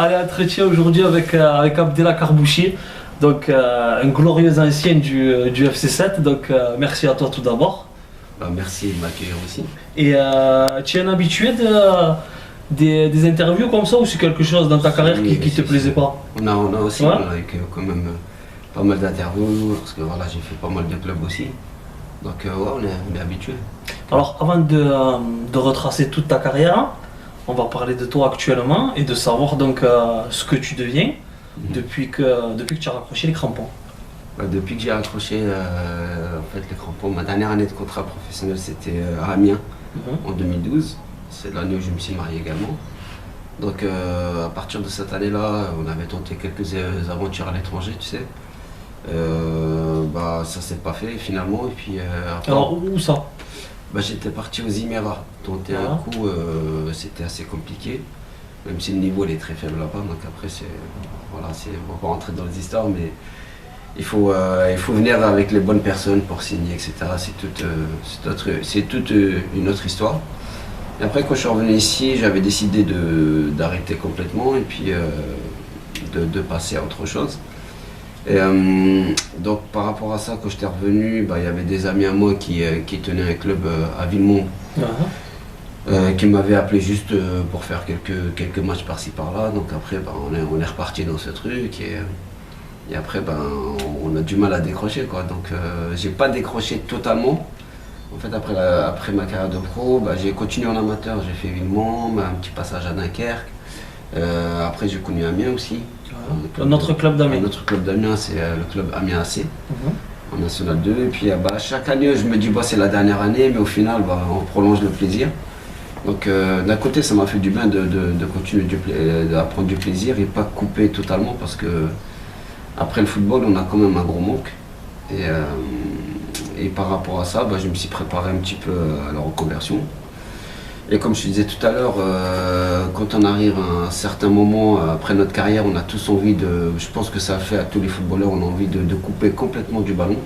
Allez, entretien aujourd'hui avec Abdellah Karbouchi, donc un glorieux ancien du FC7. Donc merci à toi tout d'abord. Merci de m'accueillir aussi. Et tu es un habitué des interviews comme ça ou c'est quelque chose dans ta carrière qui te plaisait pas? On a aussi Ouais. on a eu quand même pas mal d'interviews parce que voilà, j'ai fait pas mal de clubs aussi. Donc ouais, on est habitué. Alors avant de retracer toute ta carrière, on va parler de toi actuellement et de savoir donc ce que tu deviens depuis que tu as raccroché les crampons. Depuis que j'ai accroché en fait, les crampons, ma dernière année de contrat professionnel c'était à Amiens en 2012. C'est l'année où je me suis marié également. Donc à partir de cette année-là, on avait tenté quelques aventures à l'étranger, tu sais. Ça s'est pas fait finalement. Et puis, après, Alors où ça? j'étais parti aux Émirats. Tenter Ah. un coup, c'était assez compliqué. Même si le niveau il est très faible là-bas. Donc après, on va pas rentrer dans les histoires, mais il faut venir avec les bonnes personnes pour signer, etc. C'est toute une autre histoire. Et après, quand je suis revenu ici, j'avais décidé d'arrêter complètement et puis de passer à autre chose. Et donc, par rapport à ça, quand j'étais revenu, il y avait des amis à moi qui tenaient un club à Villemont, qui m'avaient appelé juste pour faire quelques matchs par-ci par-là. Donc après, on est reparti dans ce truc et après, on a du mal à décrocher, quoi. Donc, j'ai pas décroché totalement. En fait, après ma carrière de pro, j'ai continué en amateur, j'ai fait Villemont, un petit passage à Dunkerque. Après, j'ai connu Amiens aussi. Notre club d'Amiens. Notre club d'Amiens, c'est le club Amiens AC, en National 2. Et puis, chaque année, je me dis, c'est la dernière année, mais au final, on prolonge le plaisir. Donc, d'un côté, ça m'a fait du bien de continuer d'apprendre du plaisir et pas couper totalement parce que après le football, on a quand même un gros manque. Et par rapport à ça, je me suis préparé un petit peu à la reconversion. Et comme je te disais tout à l'heure, quand on arrive à un certain moment après notre carrière, on a tous envie je pense que ça a fait à tous les footballeurs, on a envie de couper complètement du ballon.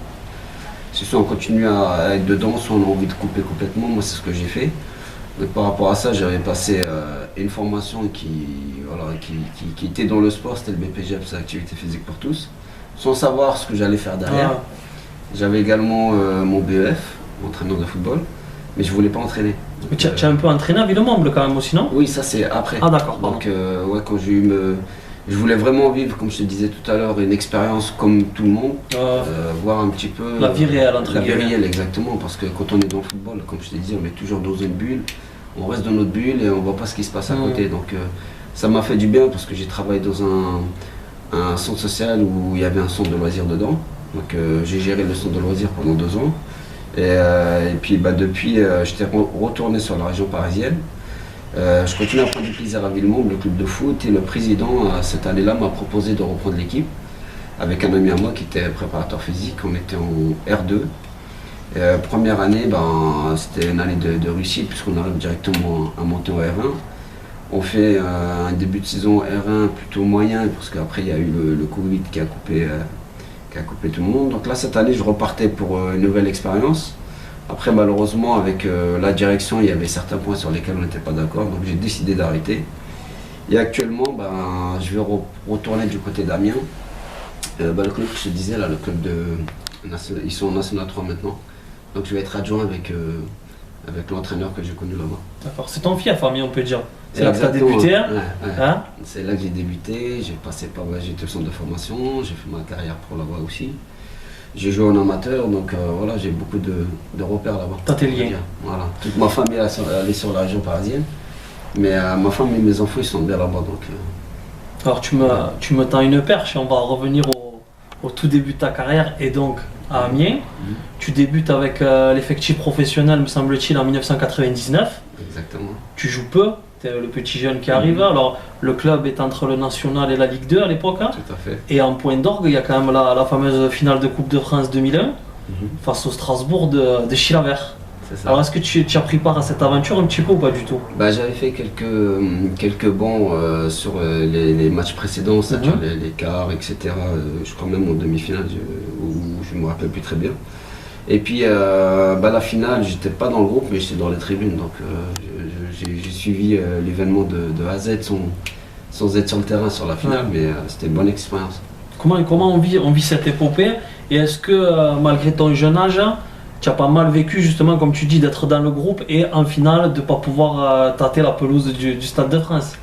C'est soit on continue à être dedans, soit on a envie de couper complètement. Moi, c'est ce que j'ai fait. Donc, par rapport à ça, j'avais passé une formation qui était dans le sport, c'était le BPGEPS, c'est l'activité physique pour tous, sans savoir ce que j'allais faire derrière. Ah. J'avais également mon BEF, entraîneur de football, mais je voulais pas entraîner. Mais tu as un peu entraîné à Villemomble quand même aussi, non? Oui, ça c'est après. Ah d'accord, pardon. Donc quand je voulais vraiment vivre, comme je te disais tout à l'heure, une expérience comme tout le monde, voir un petit peu La vie réelle, entre la vie guillemets. réelle, exactement, parce que quand on est dans le football, comme je te disais, on est toujours dans une bulle, on reste dans notre bulle et on voit pas ce qui se passe à côté. Donc ça m'a fait du bien parce que j'ai travaillé dans un centre social où il y avait un centre de loisirs dedans. Donc j'ai géré le centre de loisirs pendant 2 ans. Et puis depuis, j'étais retourné sur la région parisienne. Je continue à prendre du plaisir à Villemont, le club de foot, et le président, cette année-là, m'a proposé de reprendre l'équipe avec un ami à moi qui était préparateur physique. On était en R2. Première année, c'était une année de réussite puisqu'on arrive directement à monter en R1. On fait un début de saison R1 plutôt moyen parce qu'après il y a eu le Covid qui a coupé tout le monde. Donc là, cette année, je repartais pour une nouvelle expérience. Après, malheureusement, avec la direction, il y avait certains points sur lesquels on n'était pas d'accord. Donc j'ai décidé d'arrêter. Et actuellement, je vais retourner du côté d'Amiens. Le club que je te disais, là, le club ils sont en National 3 maintenant. Donc je vais être adjoint avec l'entraîneur que j'ai connu là-bas. D'accord, c'est ton fief, Amiens, on peut dire. C'est là que tu as débuté. Ouais. Hein? C'est là que j'ai débuté, j'ai passé par j'étais au centre de formation, j'ai fait ma carrière pro là-bas aussi. J'ai joué en amateur, donc voilà, j'ai beaucoup de repères là-bas. T'as tes liens. Voilà. Toute ma famille elle est sur la région parisienne, mais ma femme et mes enfants ils sont bien là-bas. Donc, Alors tu me tends une perche et on va revenir au tout début de ta carrière et donc à Amiens. Tu débutes avec l'effectif professionnel, me semble-t-il, en 1999. Exactement. Tu joues peu, tu es le petit jeune qui arrive. Alors le club est entre le National et la Ligue 2 à l'époque. Hein. Tout à fait. Et en point d'orgue, il y a quand même la fameuse finale de Coupe de France 2001 face au Strasbourg de Chilavert. C'est ça. Alors est-ce que tu as pris part à cette aventure un petit peu ou pas du tout? J'avais fait quelques bons sur les matchs précédents, c'est-à-dire les quarts, etc. Je crois même en demi-finale, où je me rappelle plus très bien. Et puis la finale, j'étais pas dans le groupe, mais j'étais dans les tribunes. Donc j'ai suivi l'événement de A à Z sans être sur le terrain sur la finale, mais c'était une bonne expérience. Comment on vit cette épopée? Et est-ce que malgré ton jeune âge, tu as pas mal vécu justement, comme tu dis, d'être dans le groupe et en finale de ne pas pouvoir tâter la pelouse du Stade de France?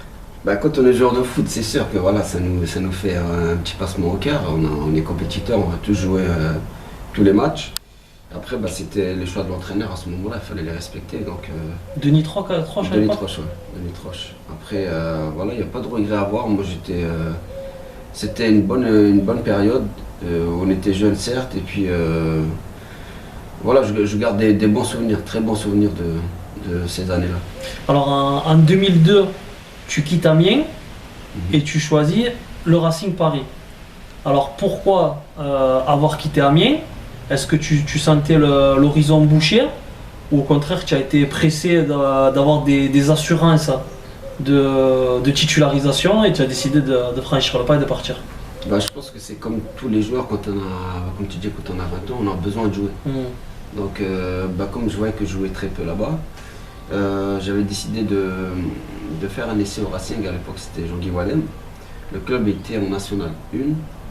Bah, quand on est joueur de foot, c'est sûr que voilà, ça nous fait un petit passement au cœur. On est compétiteur, on va tous jouer tous les matchs. Après, bah, c'était les choix de l'entraîneur à ce moment-là, il fallait les respecter. Donc, Denis Troche à Denis l'époque? Troche, ouais. Denis Troche. Après, voilà, il n'y a pas de regret à avoir. Moi, c'était une bonne période. On était jeunes, certes, et puis voilà, je garde des bons souvenirs, très bons souvenirs de ces années-là. Alors en 2002, tu quittes Amiens et tu choisis le Racing Paris. Alors pourquoi avoir quitté Amiens? Est-ce que tu sentais l'horizon bouché ou au contraire tu as été pressé d'avoir des assurances de titularisation et tu as décidé de franchir le pas et de partir? Bah, je pense que c'est comme tous les joueurs, comme tu dis, quand on a 20 ans, on a besoin de jouer. Donc bah, comme je voyais que je jouais très peu là-bas, j'avais décidé de faire un essai au Racing. À l'époque c'était Jean-Guy Wallem. Le club était en National 1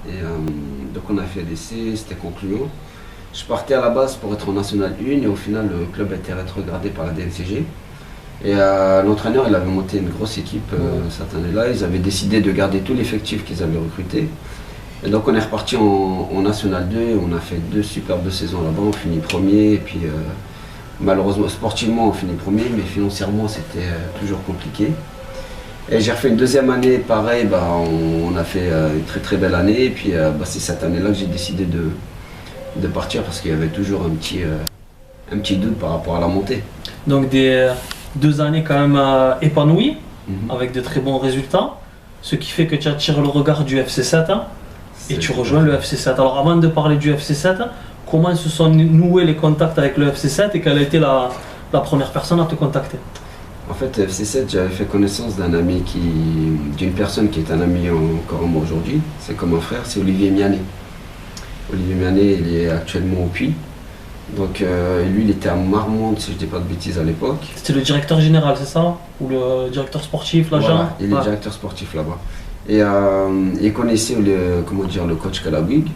et donc on a fait l'essai, c'était concluant. Je partais à la base pour être en National 1 et au final le club a été rétrogradé par la DNCG. Et l'entraîneur il avait monté une grosse équipe cette année-là. Ils avaient décidé de garder tout l'effectif qu'ils avaient recruté. Et donc on est reparti en National 2 et on a fait 2 superbes saisons là-bas. On finit premier et puis malheureusement sportivement on finit premier mais financièrement c'était toujours compliqué. Et j'ai refait une deuxième année pareil, bah, on a fait une très très belle année et puis bah, c'est cette année-là que j'ai décidé de partir parce qu'il y avait toujours un petit doute par rapport à la montée. Donc des 2 années quand même épanouies, avec de très bons résultats, ce qui fait que tu attires le regard du FC 7 et tu rejoins le FC 7. Alors avant de parler du FC 7, comment se sont noués les contacts avec le FC 7 et quelle a été la première personne à te contacter? En fait, FC 7, j'avais fait connaissance d'une personne qui est un ami encore à moi aujourd'hui, c'est comme un frère, c'est Olivier Mianet. Olivier Mianet, il est actuellement au Puy. Donc lui, il était à Marmande, si je ne dis pas de bêtises à l'époque. C'était le directeur général, c'est ça? Ou le directeur sportif, l'agent? Voilà, il est directeur sportif là-bas. Et il connaissait le coach Calabig.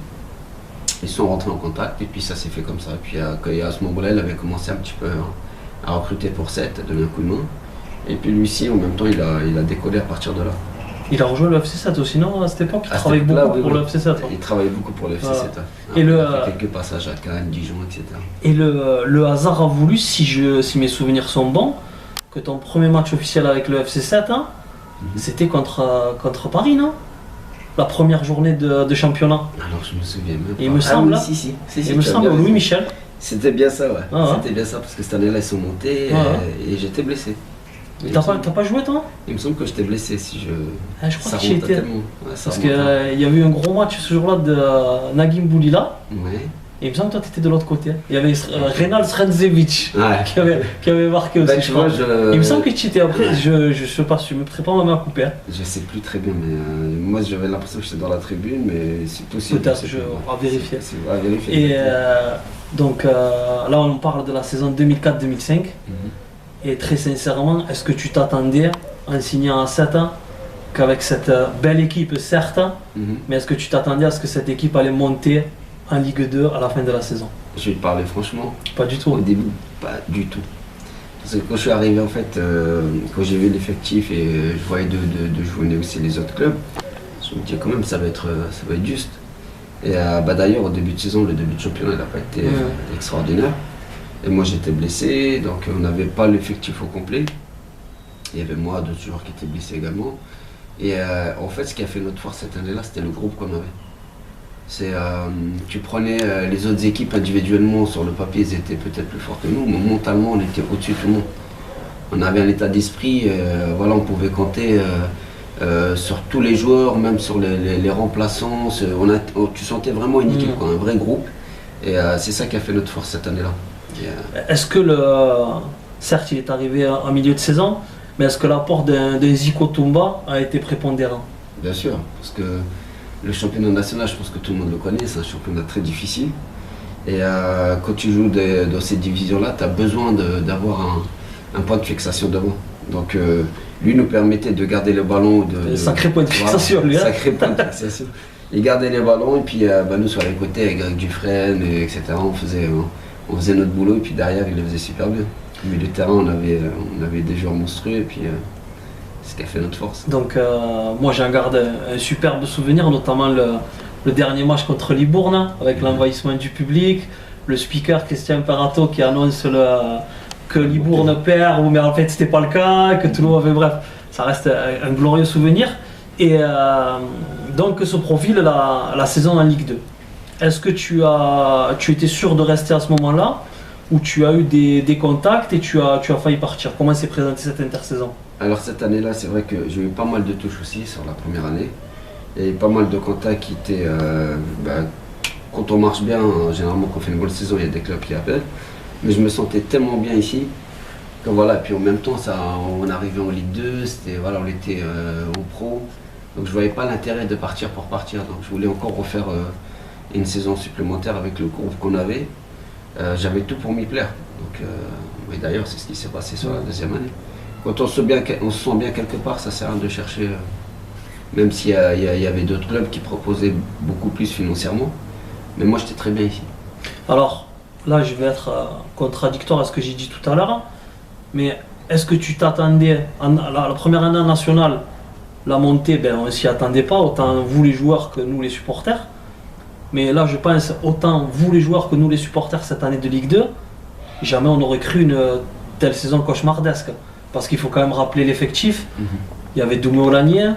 Ils sont rentrés en contact et puis ça s'est fait comme ça. Et puis à ce moment-là, il avait commencé un petit peu à recruter pour 7, à donner un coup de main. Et puis lui-ci, en même temps, il a décollé à partir de là. Il a rejoint le FC 7 aussi, non, à cette époque? Il travaillait beaucoup pour le FC 7. Il travaillait beaucoup pour le FC 7. Et il a fait quelques passages à Cannes, Dijon, etc. Et le hasard a voulu, si mes souvenirs sont bons, que ton premier match officiel avec le FC 7, c'était contre Paris, non? La première journée de championnat. Alors je me souviens même pas. Il me semble, si, il me semble, Louis Michel. C'était bien ça, ouais. Ah, c'était bien ça, parce que cette année-là, ils sont montés et j'étais blessé. T'as pas joué, toi? Il me semble que j'étais blessé, si je... Je crois ça que j'y remontait étais. tellement. Ouais, Parce qu'il y a eu un gros match ce jour-là de Nagim Boulila. Ouais. Et il me semble que toi, tu étais de l'autre côté. Il y avait Renal Srenzevic qui avait marqué aussi, je crois. Il me semble que tu étais après, je sais pas, je me prépare ma main à couper. Je sais plus très bien, mais moi j'avais l'impression que j'étais dans la tribune, mais c'est possible. Peut-être, à vérifier. À vérifier. Et donc là, on parle de la saison 2004-2005. Et très sincèrement, est-ce que tu t'attendais en signant à 7 ans qu'avec cette belle équipe, certes, mais est-ce que tu t'attendais à ce que cette équipe allait monter en Ligue 2 à la fin de la saison? Je vais te parler franchement. Pas du tout. Au début, pas du tout. Parce que quand je suis arrivé, en fait, quand j'ai vu l'effectif et je voyais de jouer aussi les autres clubs, je me disais quand même ça va être juste. Et d'ailleurs, au début de saison, le début de championnat n'a pas été extraordinaire. Et moi j'étais blessé, donc on n'avait pas l'effectif au complet. Il y avait moi, d'autres joueurs qui étaient blessés également. Et en fait, ce qui a fait notre force cette année-là, c'était le groupe qu'on avait. Tu prenais les autres équipes individuellement, sur le papier, ils étaient peut-être plus forts que nous, mais mentalement, on était au-dessus de tout le monde. On avait un état d'esprit, voilà, on pouvait compter sur tous les joueurs, même sur les remplaçants. Tu sentais vraiment une équipe, quoi, un vrai groupe. Et c'est ça qui a fait notre force cette année-là. Est-ce que certes il est arrivé en milieu de saison, mais est-ce que l'apport d'un Zico Toumba a été prépondérant? Bien sûr, parce que le championnat national, je pense que tout le monde le connaît, c'est un championnat très difficile. Et quand tu joues dans ces divisions-là, tu as besoin d'avoir un point de fixation devant. Donc lui nous permettait de garder le ballon. Sacré point de fixation, lui. Sacré point de fixation. Il gardait les ballons et puis nous sur les côtés avec Greg Dufresne, etc. On faisait notre boulot et puis derrière il le faisait super bien. Au milieu de terrain on avait des joueurs monstrueux et puis c'est ce qui a fait notre force. Donc moi j'en garde un superbe souvenir, notamment le dernier match contre Libourne avec l'envahissement du public, le speaker Christian Perato qui annonce que Libourne perd, mais en fait c'était pas le cas, que Toulon avait, bref, ça reste un glorieux souvenir. Et donc se profile la saison en Ligue 2. Est-ce que tu étais sûr de rester à ce moment-là ou tu as eu des contacts et tu as failli partir? Comment s'est présentée cette intersaison? Alors cette année-là, c'est vrai que j'ai eu pas mal de touches aussi sur la première année. Il y a eu pas mal de contacts qui étaient... quand on marche bien, généralement quand on fait une bonne saison, il y a des clubs qui appellent. Mais je me sentais tellement bien ici que voilà, et puis en même temps, on arrivait en Ligue 2, on était en pro. Donc je voyais pas l'intérêt de partir pour partir. Donc je voulais encore refaire une saison supplémentaire avec le groupe qu'on avait. J'avais tout pour m'y plaire. Donc, et d'ailleurs, c'est ce qui s'est passé sur la deuxième année. Quand on se sent bien quelque part, ça sert à rien de chercher, même s'il y avait d'autres clubs qui proposaient beaucoup plus financièrement. Mais moi, j'étais très bien ici. Alors, là, je vais être contradictoire à ce que j'ai dit tout à l'heure. Mais est-ce que tu t'attendais, la première année nationale, la montée, on ne s'y attendait pas, autant vous les joueurs que nous les supporters. Mais là, je pense, autant vous les joueurs que nous les supporters cette année de Ligue 2, jamais on aurait cru une telle saison cauchemardesque. Parce qu'il faut quand même rappeler l'effectif. Il y avait Doumé Olanier,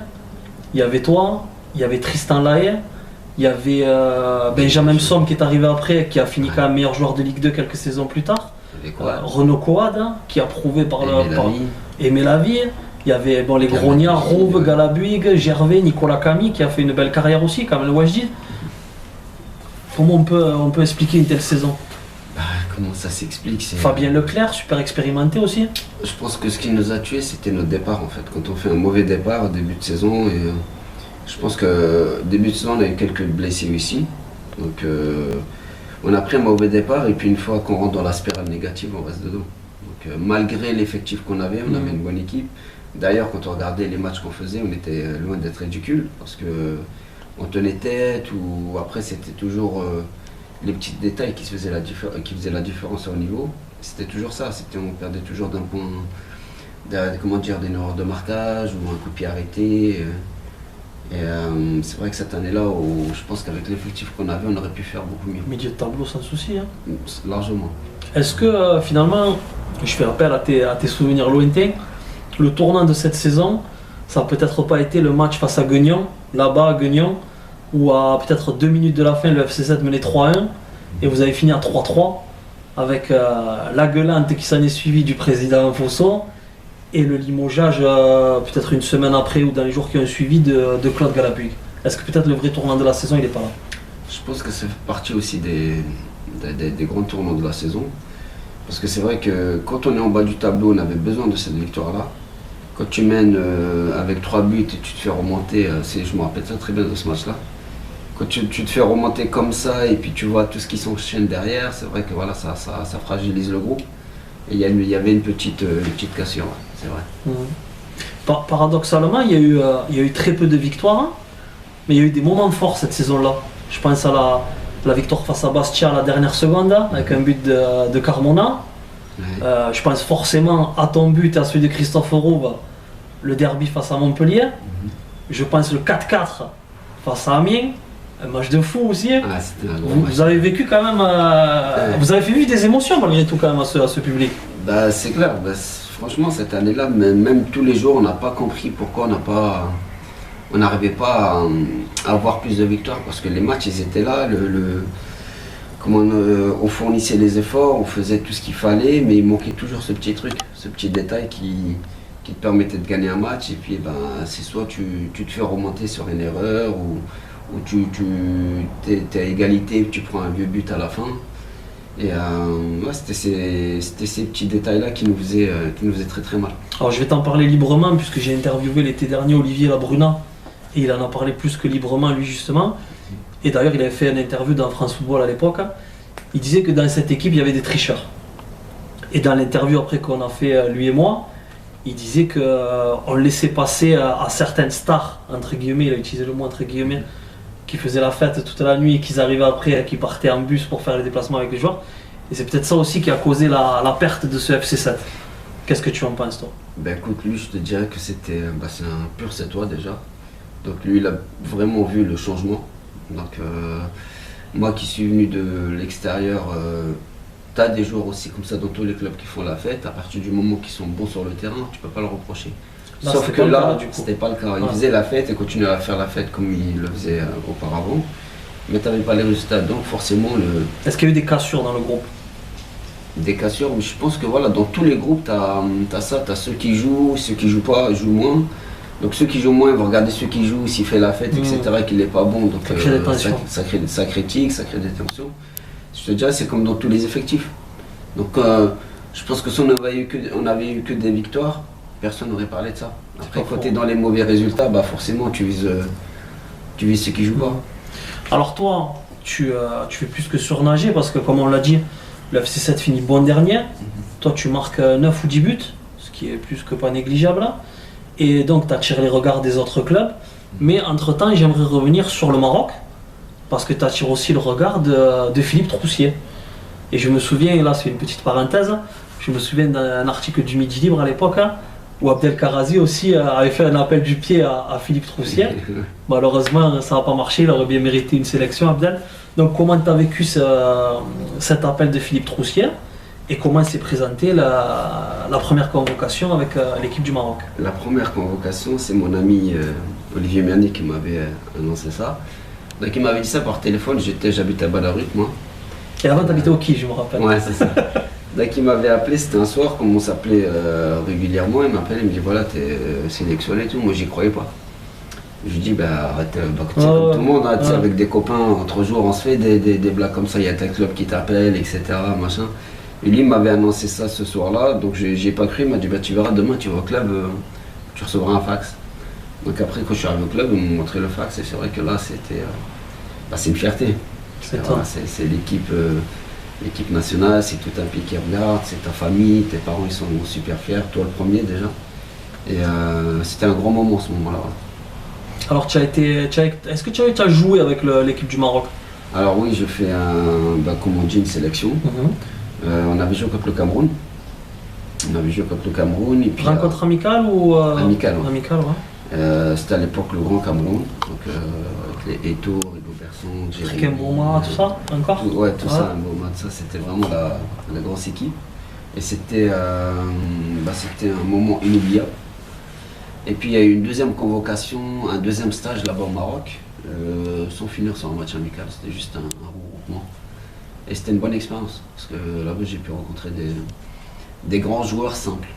il y avait toi, il y avait Tristan Lahaye, il y avait Benjamin Somme qui est arrivé après, qui a fini quand même meilleur joueur de Ligue 2 quelques saisons plus tard. Renaud Coad, qui a prouvé par Aimé Lavie. Il y avait les Grogna, Rouve, Galabuig, Gervais, Nicolas Camille qui a fait une belle carrière aussi, comme le Wajdi. Comment on peut expliquer une telle saison? Comment ça s'explique? Fabien Leclerc, super expérimenté aussi. Je pense que ce qui nous a tués, c'était notre départ en fait. Quand on fait un mauvais départ au début de saison, et je pense que début de saison, on a eu quelques blessés ici. Donc on a pris un mauvais départ et puis une fois qu'on rentre dans la spirale négative, on reste dedans. Donc malgré l'effectif qu'on avait, on avait une bonne équipe. D'ailleurs, quand on regardait les matchs qu'on faisait, on était loin d'être ridicule parce que on tenait tête ou après c'était toujours les petits détails qui faisaient la différence au niveau. C'était toujours ça, on perdait toujours d'un point, d'une erreur de marquage ou un coup de pied arrêté. Et c'est vrai que cette année-là, je pense qu'avec l'effectif qu'on avait, on aurait pu faire beaucoup mieux. Milieu de tableau sans souci. Hein. Largement. Est-ce que finalement, je fais appel à tes souvenirs lointains, le tournant de cette saison, ça n'a peut-être pas été le match face à Guignon, là-bas à Guignon, où à peut-être 2 minutes de la fin, le FC7 menait 3-1 et vous avez fini à 3-3 avec la gueulante qui s'en est suivie du président Fosso et le limogeage peut-être une semaine après ou dans les jours qui ont suivi de Claude Galabuig. Est-ce que peut-être le vrai tournant de la saison, il n'est pas là? Je pense que c'est partie aussi des grands tournants de la saison. Parce que c'est vrai que quand on est en bas du tableau, on avait besoin de cette victoire-là. Quand tu mènes avec 3 buts et tu te fais remonter, je me rappelle ça très bien de ce match-là. Quand tu te fais remonter comme ça et puis tu vois tout ce qui s'enchaîne derrière, c'est vrai que voilà, ça fragilise le groupe. Et il y avait une petite cassure, c'est vrai. Paradoxalement, il y a eu très peu de victoires, mais il y a eu des moments forts cette saison-là. Je pense à la victoire face à Bastia à la dernière seconde, avec un but de Carmona. Ouais. Je pense forcément à ton but et à celui de Christophe Rouve, le derby face à Montpellier. Je pense le 4-4 face à Amiens, un match de fou aussi. Vous avez vécu quand même, vous avez fait vivre des émotions malgré tout quand même à ce public. C'est clair, franchement cette année-là, même tous les jours on n'a pas compris pourquoi on n'arrivait pas à avoir plus de victoires parce que les matchs ils étaient là, on fournissait les efforts, on faisait tout ce qu'il fallait, mais il manquait toujours ce petit truc, ce petit détail qui te permettait de gagner un match. Et puis c'est soit tu te fais remonter sur une erreur ou t'es à égalité et tu prends un vieux but à la fin. Et c'était ces petits détails-là qui nous faisaient très très mal. Alors je vais t'en parler librement puisque j'ai interviewé l'été dernier Olivier Labruna et il en a parlé plus que librement lui justement. Et d'ailleurs, il avait fait une interview dans France Football à l'époque. Il disait que dans cette équipe, il y avait des tricheurs. Et dans l'interview après qu'on a fait, lui et moi, il disait qu'on laissait passer à certaines stars, entre guillemets, il a utilisé le mot entre guillemets, qui faisaient la fête toute la nuit et qu'ils arrivaient après, qui partaient en bus pour faire les déplacements avec les joueurs. Et c'est peut-être ça aussi qui a causé la perte de ce FC7. Qu'est-ce que tu en penses, toi? Ben écoute, lui, je te dirais que c'est un pur sétois déjà. Donc lui, il a vraiment vu le changement. Donc moi qui suis venu de l'extérieur, tu as des joueurs aussi comme ça dans tous les clubs qui font la fête. À partir du moment qu'ils sont bons sur le terrain, tu peux pas le reprocher. Là, Sauf que là, c'était pas le cas. Il faisait la fête et continuait à faire la fête comme il le faisait auparavant. Mais tu n'avais pas les résultats. Donc forcément, Est-ce qu'il y a eu des cassures dans le groupe? des cassures, mais je pense que voilà, dans tous les groupes, tu as ça. Tu as ceux qui jouent jouent pas, jouent moins. Donc ceux qui jouent moins vont regarder ceux qui jouent, s'il fait la fête, etc., qu'il n'est pas bon. Donc ça crée des tensions. Ça critique, ça crée des tensions. Je te dirais, c'est comme dans tous les effectifs. Donc je pense que si on avait eu que des victoires, personne n'aurait parlé de ça. Après, quand tu es dans les mauvais résultats, bah forcément tu vises ceux qui jouent pas. Alors toi, tu fais plus que surnager parce que comme on l'a dit, le FC7 finit bon dernier. Toi tu marques 9 ou 10 buts, ce qui est plus que pas négligeable là. Et donc tu attires les regards des autres clubs. Mais entre-temps, j'aimerais revenir sur le Maroc, parce que tu attires aussi le regard de Philippe Troussier. Et je me souviens, et là c'est une petite parenthèse, je me souviens d'un article du Midi Libre à l'époque, où Abdelkarazi aussi avait fait un appel du pied à Philippe Troussier. Malheureusement, ça n'a pas marché, il aurait bien mérité une sélection, Abdel. Donc comment tu as vécu cet appel de Philippe Troussier? Et comment s'est présentée la première convocation avec l'équipe du Maroc? La première convocation, c'est mon ami Olivier Mernier qui m'avait annoncé ça. Donc il m'avait dit ça par téléphone, j'habite à Ballaruc moi. Et avant t'habitais au Qui, je me rappelle. Ouais, c'est ça. Donc il m'avait appelé, c'était un soir, comme on s'appelait régulièrement, il m'appelle, il me dit voilà, t'es sélectionné et tout, moi j'y croyais pas. Je lui dis bah arrête, comme tout le monde, hein, avec des copains, entre jours on se fait des blagues comme ça, il y a tel club qui t'appelle, etc. machin. Et lui, il m'avait annoncé ça ce soir-là, donc j'ai pas cru, il m'a dit bah tu verras demain, tu vas au club, tu recevras un fax. Donc après, quand je suis arrivé au club, ils m'ont montré le fax, et c'est vrai que là, c'est une fierté. C'est l'équipe nationale, c'est tout un pays qui regarde, c'est ta famille, tes parents, ils sont super fiers, toi le premier déjà. Et c'était un grand moment ce moment-là. Alors est-ce que tu as joué avec l'équipe du Maroc? Alors oui, je fais comme on dit, une sélection. On avait joué contre le Cameroun. Et puis, rencontre amicale ou amicale, ouais. Amicale, ouais. C'était à l'époque le Grand Cameroun, donc avec les Eto'o, Rigo Berson, Jérémy Mboma, tout ça encore? Tout ça, Mboma, tout ça, c'était vraiment la grosse équipe. Et c'était un moment inoubliable. Et puis il y a eu une deuxième convocation, un deuxième stage là-bas au Maroc, sans finir sur un match amical, c'était juste un regroupement. Et c'était une bonne expérience, parce que là-bas j'ai pu rencontrer des grands joueurs simples.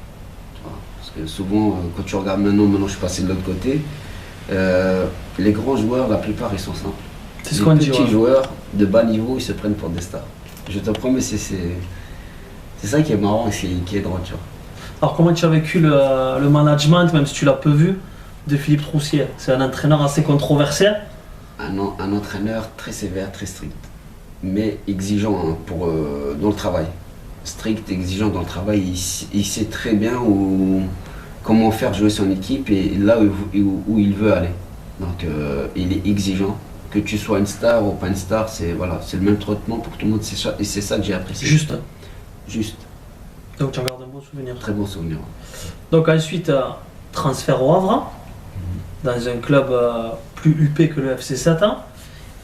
Parce que souvent, quand tu regardes maintenant je suis passé de l'autre côté, les grands joueurs, la plupart, ils sont simples. C'est ce qu'on dit. Les petits joueurs de bas niveau, ils se prennent pour des stars. Je te promets, c'est ça qui est marrant et qui est drôle. Tu vois. Alors comment tu as vécu le management, même si tu l'as peu vu, de Philippe Troussier? C'est un entraîneur assez controversé. Un entraîneur très sévère, très strict, mais exigeant dans le travail. Strict, exigeant dans le travail, il sait très bien comment faire jouer son équipe et là où il veut aller. Donc il est exigeant, que tu sois une star ou pas une star, c'est le même traitement pour tout le monde, et c'est ça que j'ai apprécié. Juste. Donc tu en gardes un bon souvenir. Très bon souvenir. Donc ensuite, transfert au Havre, dans un club plus huppé que le FC7.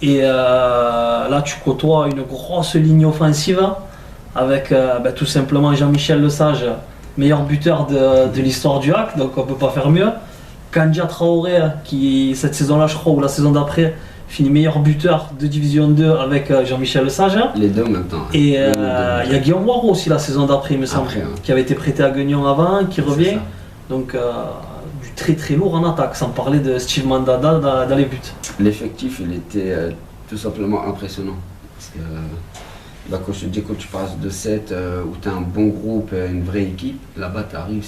Et là tu côtoies une grosse ligne offensive avec tout simplement Jean-Michel Lesage, meilleur buteur de l'histoire du HAC, donc on ne peut pas faire mieux. Kandja Traoré, qui cette saison-là, je crois, ou la saison d'après, finit meilleur buteur de Division 2 avec Jean-Michel Lesage. Les deux en même temps. Et il y a Guillaume Waro aussi la saison d'après, il me semble, qui avait été prêté à Guignon avant, qui revient. Donc du très très lourd en attaque, sans parler de Steve Mandanda dans les buts. L'effectif, il était tout simplement impressionnant. Parce que quand je te dis, quand tu passes de 7 où tu as un bon groupe, une vraie équipe, là-bas tu arrives,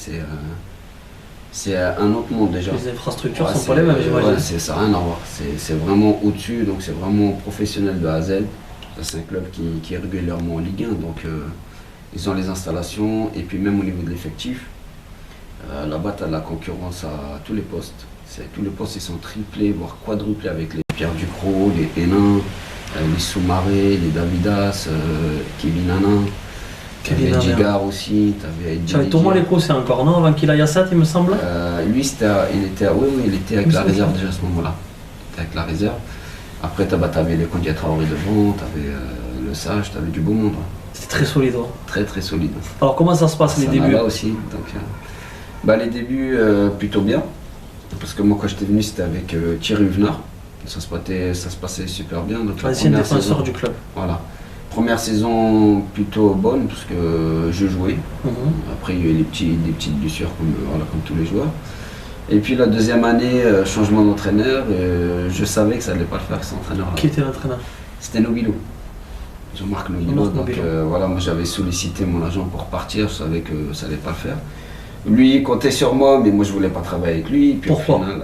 c'est un autre monde déjà. Les infrastructures sont pas les mêmes, j'imagine. Ça n'a rien à voir. C'est vraiment au-dessus, donc c'est vraiment professionnel de A à Z. C'est un club qui est régulièrement en Ligue 1, donc ils ont les installations, et puis même au niveau de l'effectif. Là-bas, tu as la concurrence à tous les postes. Tous les postes ils sont triplés, voire quadruplés avec les Pierre Ducrot, les Hénin, les Soumaré, les Davidas, Kevin Hanin. Tu avais Djigard aussi, tu avais Tu avais Thomas l'Écossais encore, non? Avant qu'il aille à 7, il me semble. Lui, il était avec la réserve déjà à ce moment-là. Il était avec la réserve. Après, tu avais les Kondia Traoré devant, tu avais le Sage, tu avais du beau monde. C'était très solide. Ouais. Très très solide. Alors, comment ça se passe les débuts? Là aussi. Donc, les débuts, plutôt bien. Parce que moi, quand j'étais venu, c'était avec Thierry Huvenard. Ça se passait super bien. Donc, ancien défenseur du club. Voilà. Première saison plutôt bonne parce que je jouais. Après il y a eu des petites blessures comme tous les joueurs. Et puis la deuxième année, changement d'entraîneur. Je savais que ça n'allait pas le faire cet entraîneur-là. Qui était l'entraîneur? C'était Nobilo. Jean-Marc Nobilo. Donc moi j'avais sollicité mon agent pour partir. Je savais que ça n'allait pas le faire. Lui il comptait sur moi, mais moi je voulais pas travailler avec lui. Puis pourquoi? Au final,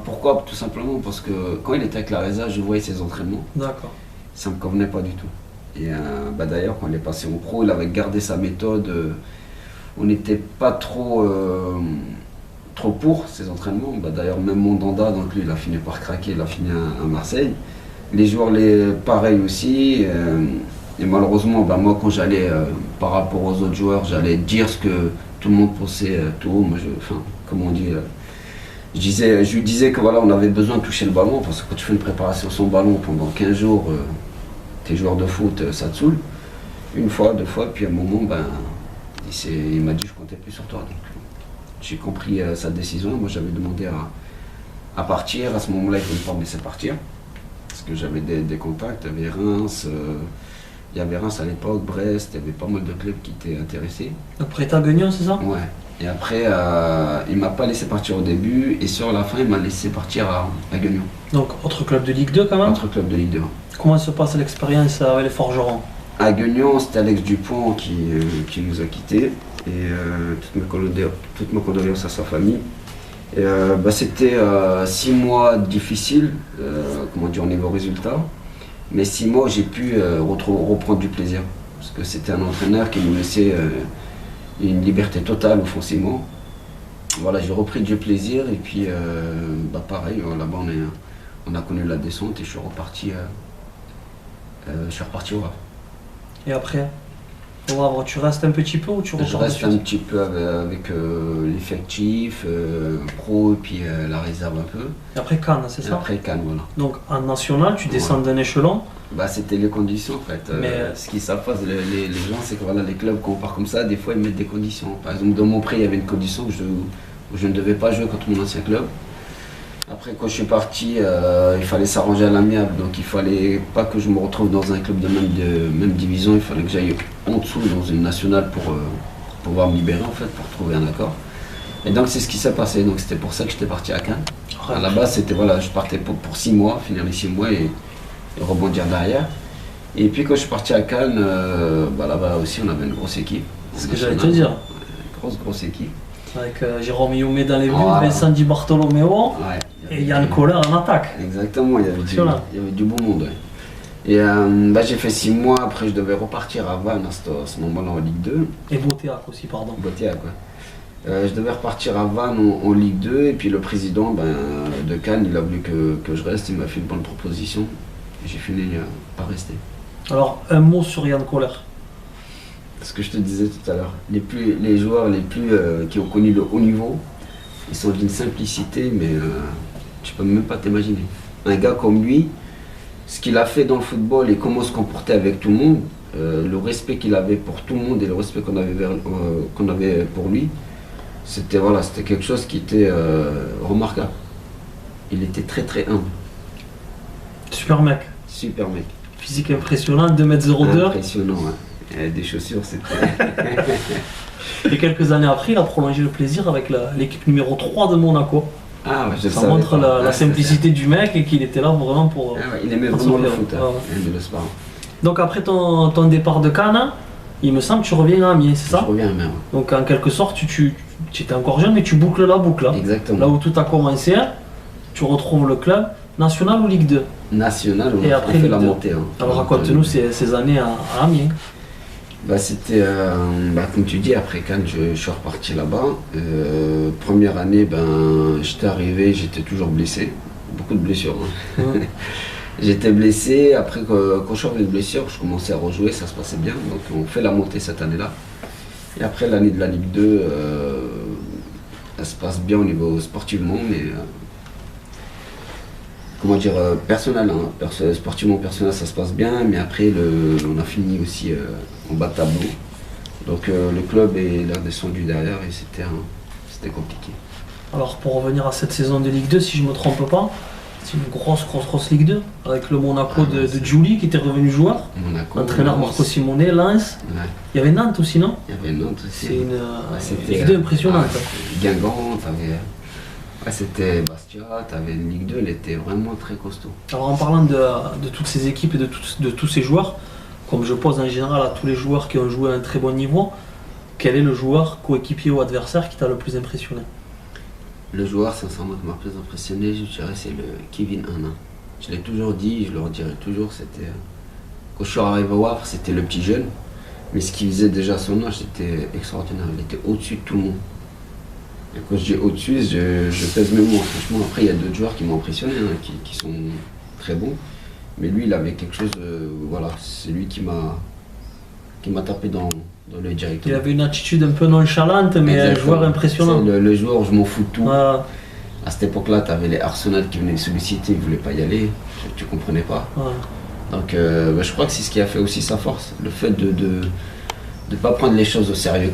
pourquoi? Tout simplement parce que quand il était avec la réserve, je voyais ses entraînements. D'accord. Ça me convenait pas du tout. Et d'ailleurs, quand il est passé en pro, il avait gardé sa méthode. On n'était pas trop pour ces entraînements. D'ailleurs, même Mandanda, donc lui, il a fini par craquer, il a fini à Marseille. Les joueurs, pareil aussi. Et malheureusement, moi, quand j'allais, par rapport aux autres joueurs, j'allais dire ce que tout le monde pensait tout haut. Moi, comme on dit, je lui disais que voilà, on avait besoin de toucher le ballon, parce que quand tu fais une préparation sans ballon pendant 15 jours, t'es joueur de foot, ça te saoule. Une fois, deux fois, puis à un moment, il m'a dit je comptais plus sur toi. Donc j'ai compris sa décision. Moi j'avais demandé à partir. À ce moment-là, il ne voulait pas me laisser partir. Parce que j'avais des contacts, il y avait Reims. Il y avait Reims à l'époque, Brest, il y avait pas mal de clubs qui étaient intéressés. Après t'as gagné, c'est ça? Ouais. Et après, il ne m'a pas laissé partir au début, et sur la fin, il m'a laissé partir à Guignon. Donc, autre club de Ligue 2 quand même? Autre club de Ligue 2. Comment se passe l'expérience avec les Forgerons? À Guignon, c'était Alex Dupont qui nous a quittés, et toutes mes condoléances à sa famille. Et, c'était 6 mois difficiles, au niveau résultat, mais 6 mois où j'ai pu reprendre du plaisir. Parce que c'était un entraîneur qui nous laissait une liberté totale offensivement. Voilà, j'ai repris du plaisir et puis pareil, là-bas on a connu la descente et je suis reparti au Havre. Et après, au Havre, tu restes un petit peu ou tu repars? Je reste un petit peu avec l'effectif, pro et puis la réserve un peu. Et après Cannes, c'est ça? Après Cannes, voilà. Donc en national, tu descends d'un échelon? C'était les conditions en fait. Ce qu'ils savent pas, les gens, c'est que voilà, les clubs, quand on part comme ça, des fois ils mettent des conditions. Par exemple, dans mon prêt, il y avait une condition où je ne devais pas jouer contre mon ancien club. Après, quand je suis parti, il fallait s'arranger à l'amiable. Donc il fallait pas que je me retrouve dans un club de même division. Il fallait que j'aille en dessous dans une nationale pour pouvoir me libérer en fait, pour trouver un accord. Et donc c'est ce qui s'est passé. Donc c'était pour ça que j'étais parti à Cannes. À la base, c'était voilà, je partais pour 6 mois, finir les 6 mois et rebondir derrière. Et puis quand je suis parti à Cannes, là-bas aussi on avait une grosse équipe. C'est ce que j'allais te dire. Grosse équipe. Avec Jérôme Youmé dans les buts, Vincent Di Bartolomeo et Yann Kohler en attaque. Exactement, il y avait du bon monde. Ouais. Et j'ai fait 6 mois, après je devais repartir à Vannes à ce moment-là en Ligue 2. Et Botéac aussi, pardon. Botéac, ouais. Je devais repartir à Vannes en Ligue 2 et puis le président de Cannes, il a voulu que je reste, il m'a fait une bonne proposition. J'ai fini par rester. Alors, un mot sur Yann Kohler. Ce que je te disais tout à l'heure, les joueurs qui ont connu le haut niveau, ils sont d'une simplicité, mais tu peux même pas t'imaginer. Un gars comme lui, ce qu'il a fait dans le football et comment se comporter avec tout le monde, le respect qu'il avait pour tout le monde et le respect qu'on avait pour lui, c'était quelque chose qui était remarquable. Il était très très humble. Super mec. Super mec. Physique impressionnant, 2m02. Impressionnant, ouais. Des chaussures, c'était... Et quelques années après, il a prolongé le plaisir avec l'équipe numéro 3 de Monaco. Ah ouais, ça montre la simplicité du mec et qu'il était là vraiment pour... il aimait vraiment le foot, il aimait le sport. Donc après ton départ de Cannes, il me semble que tu reviens à Amiens, c'est ça? Je reviens à Amiens. Donc en quelque sorte, tu étais encore jeune, mais tu boucles la boucle. Là. Exactement. Là où tout a commencé, tu retrouves le club national ou Ligue 2? National, et après on fait la montée. Alors raconte-nous ces années à Amiens. C'était, comme tu dis, après Cannes, je suis reparti là-bas. Première année, j'étais arrivé, j'étais toujours blessé. Beaucoup de blessures. Hein. Ouais. J'étais blessé. Après, quand je suis revenu de blessure, je commençais à rejouer, ça se passait bien. Donc, on fait la montée cette année-là. Et après, l'année de la Ligue 2, elle se passe bien au niveau sportivement, mais personnel. Hein. Sportivement, personnel, ça se passe bien. Mais après, on a fini aussi en bas de tableau. Donc, le club est descendu derrière et c'était compliqué. Alors pour revenir à cette saison de Ligue 2, si je ne me trompe pas, c'est une grosse Ligue 2, avec le Monaco de Giuli qui était revenu joueur, Monaco, entraîneur Lens. Marco Simone, Lens. Ouais. Il y avait Nantes aussi, non? Il y avait Nantes aussi. C'est une C'était, Ligue 2 impressionnante. Guingamp, c'était Bastia, t'avais une Ligue 2, elle était vraiment très costaud. Alors en parlant de toutes ces équipes et de tous ces joueurs, comme je pose en général à tous les joueurs qui ont joué à un très bon niveau, quel est le joueur, coéquipier ou adversaire qui t'a le plus impressionné? Le joueur, sincèrement, qui m'a le plus impressionné, je dirais, c'est le Kevin Hanna. Je l'ai toujours dit, je le redirai toujours, quand je suis arrivé au Havre, c'était le petit jeune, mais ce qu'il faisait déjà à son âge, c'était extraordinaire, il était au-dessus de tout le monde. Et quand je dis au-dessus, je pèse mes mots, franchement. Après, il y a d'autres joueurs qui m'ont impressionné, hein, qui sont très bons, mais lui, il avait quelque chose, c'est lui qui m'a tapé dans l'œil directement. Il avait une attitude un peu nonchalante, mais un joueur impressionnant. C'est le joueur, je m'en fous de tout. Ah, À cette époque-là, tu avais les Arsenal qui venaient le solliciter, ils ne voulaient pas y aller, tu comprenais pas. ouais. Donc je crois que c'est ce qui a fait aussi sa force, le fait de ne pas prendre les choses au sérieux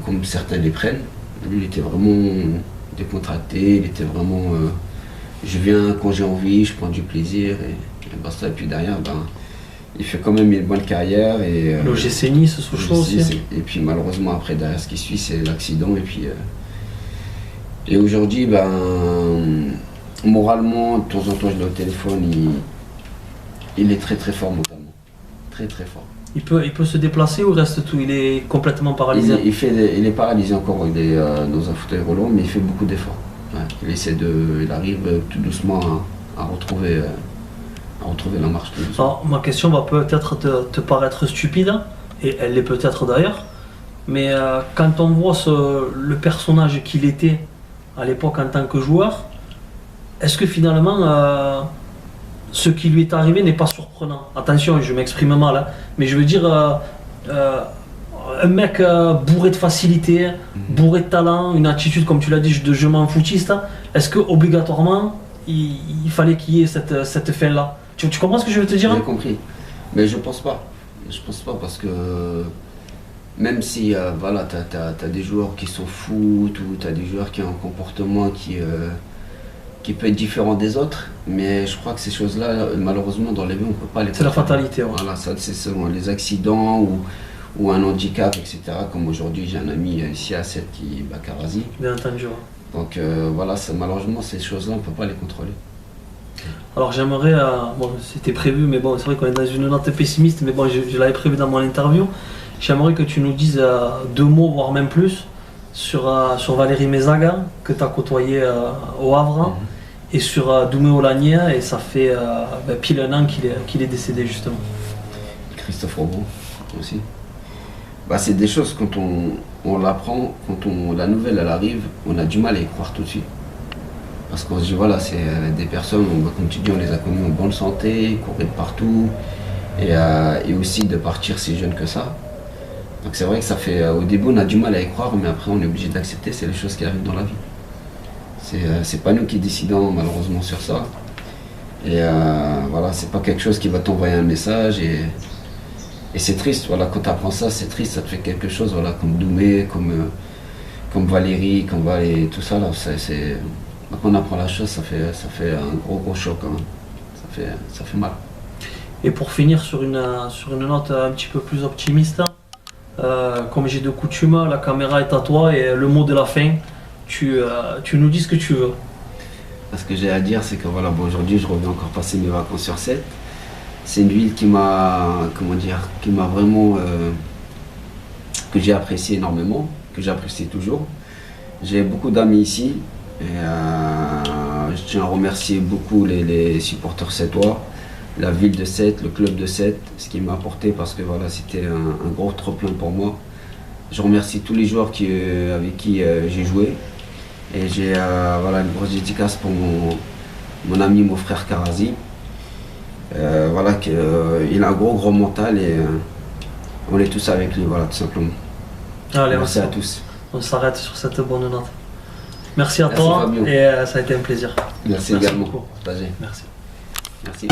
comme certains les prennent. Lui, il était vraiment décontracté, il était vraiment je viens quand j'ai envie, je prends du plaisir et basta. Et puis derrière, il fait quand même une bonne carrière. L'OGC Nice, Sochaux aussi. Et puis malheureusement, après, derrière ce qui suit, c'est l'accident. Et aujourd'hui, moralement, de temps en temps, je l'ai au téléphone, il est très très fort mentalement. Très très fort. Il peut se déplacer ou reste tout? Il est complètement paralysé? Il est paralysé encore, il est dans un fauteuil roulant, mais il fait beaucoup d'efforts. Ouais, il arrive tout doucement à retrouver la marche. Alors, ma question va peut-être te paraître stupide, et elle l'est peut-être d'ailleurs, mais quand on voit le personnage qu'il était à l'époque en tant que joueur, est-ce que finalement ce qui lui est arrivé n'est pas surprenant? Attention, je m'exprime mal, hein, mais je veux dire, un mec bourré de facilité, bourré de talent, une attitude, comme tu l'as dit, de je m'en foutiste, est-ce que obligatoirement il fallait qu'il y ait cette fin-là? Tu comprends ce que je veux te dire? J'ai compris, mais je pense pas. Je pense pas parce que même si t'as des joueurs qui sont fous, ou t'as des joueurs qui ont un comportement qui peut être différent des autres, mais je crois que ces choses-là, malheureusement, dans la vie, on peut pas les C'est la fatalité. Ouais. Voilà, ça, c'est selon les accidents ou un handicap, etc. Comme aujourd'hui, j'ai un ami ici à 7 qui est Bakarazi. Bien entendu. Ouais. Donc malheureusement, ces choses-là, on ne peut pas les contrôler. Alors j'aimerais, c'était prévu, mais bon, c'est vrai qu'on est dans une note pessimiste, mais bon, je l'avais prévu dans mon interview. J'aimerais que tu nous dises 2 mots, voire même plus, sur Valérie Mézaga, que tu as côtoyé au Havre, et sur Doumé Olagnia, et ça fait pile 1 an qu'il est décédé justement. Christophe Robon aussi. C'est des choses, quand on l'apprend, quand la nouvelle elle arrive, on a du mal à y croire tout de suite. Parce qu'on se dit, voilà, c'est des personnes, comme tu dis, on les a connus en bonne santé, ils couraient de partout, et aussi de partir si jeune que ça. Donc c'est vrai que ça fait, au début on a du mal à y croire, mais après on est obligé d'accepter, c'est les choses qui arrivent dans la vie. C'est pas nous qui décidons malheureusement sur ça. Et c'est pas quelque chose qui va t'envoyer un message, et c'est triste, quand tu apprends ça, c'est triste, ça te fait quelque chose, comme Doumé, comme Valérie, tout ça, là, quand on apprend la chose, ça fait un gros choc quand même. Ça fait mal. Et pour finir sur une note un petit peu plus optimiste, comme j'ai de coutume, la caméra est à toi et le mot de la fin, tu nous dis ce que tu veux. Ce que j'ai à dire, c'est que aujourd'hui je reviens encore passer mes vacances sur 7. C'est une ville qui m'a vraiment, que j'ai apprécié énormément, que j'apprécie toujours. J'ai beaucoup d'amis ici. Et je tiens à remercier beaucoup les supporters sétois, la ville de Sète, le club de Sète, ce qui m'a apporté parce que voilà, c'était un gros trop-plein pour moi. Je remercie tous les joueurs avec qui j'ai joué. Et j'ai voilà, une grosse dédicace pour mon ami, mon frère Karazi. Voilà, il a un gros mental et on est tous avec lui, voilà, tout simplement. Allez, merci à tous. On s'arrête sur cette bonne note. Merci à Merci toi Fabien. et ça a été un plaisir. Merci également. Beaucoup. Partagez. Merci. Merci.